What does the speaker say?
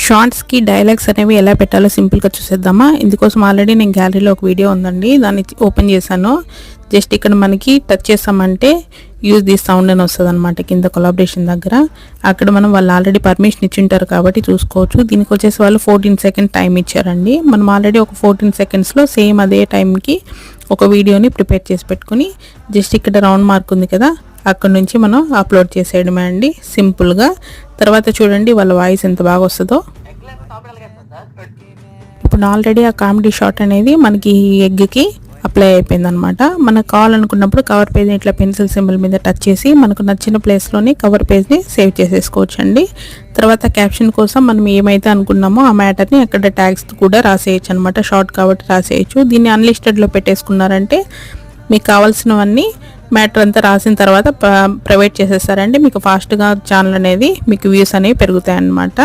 షార్ట్స్కి dialogues అనేవి ఎలా పెట్టాలో సింపుల్గా చూసేద్దామా. ఇందుకోసం ఆల్రెడీ నేను గ్యాలరీలో ఒక వీడియో ఉందండి, దాన్ని ఓపెన్ చేశాను. జస్ట్ ఇక్కడ మనకి టచ్ చేసామంటే యూజ్ దిస్ సౌండ్ అని వస్తుంది అనమాట. కింద కొలాబరేషన్ దగ్గర అక్కడ మనం వాళ్ళు ఆల్రెడీ పర్మిషన్ ఇచ్చింటారు కాబట్టి చూసుకోవచ్చు. దీనికి వచ్చేసి వాళ్ళు 14 సెకండ్ టైం ఇచ్చారండి. మనం ఆల్రెడీ ఒక 14 సెకండ్స్లో సేమ్ అదే టైంకి ఒక వీడియోని ప్రిపేర్ చేసి పెట్టుకుని జస్ట్ ఇక్కడ రౌండ్ మార్క్ ఉంది కదా, అక్కడ నుంచి మనం అప్లోడ్ చేసేయడమే అండి సింపుల్గా. తర్వాత చూడండి వాళ్ళ వాయిస్ ఎంత బాగా వస్తుందో. ఇప్పుడు ఆల్రెడీ ఆ కామెడీ షాట్ అనేది మనకి ఎగ్కి అప్లై అయిపోయింది అనమాట. మనకు కావాలనుకున్నప్పుడు కవర్ పేజ్ని ఇట్లా పెన్సిల్ సింబల్ మీద టచ్ చేసి మనకు నచ్చిన ప్లేస్లోని కవర్ పేజ్ని సేవ్ చేసేసుకోవచ్చు అండి. తర్వాత క్యాప్షన్ కోసం మనం ఏమైతే అనుకున్నామో ఆ మ్యాటర్ని అక్కడ ట్యాగ్స్ కూడా రాసేయచ్చు అనమాట. షార్ట్ కాబట్టి రాసేయచ్చు. దీన్ని అన్లిస్టెడ్లో పెట్టేసుకున్నారంటే మీకు కావాల్సినవన్నీ మ్యాటర్ అంతా రాసిన తర్వాత ప్రైవేట్ చేసేస్తారండి. మీకు ఫాస్ట్గా ఛానల్ అనేది మీకు వ్యూస్ అనేవి పెరుగుతాయి అన్నమాట.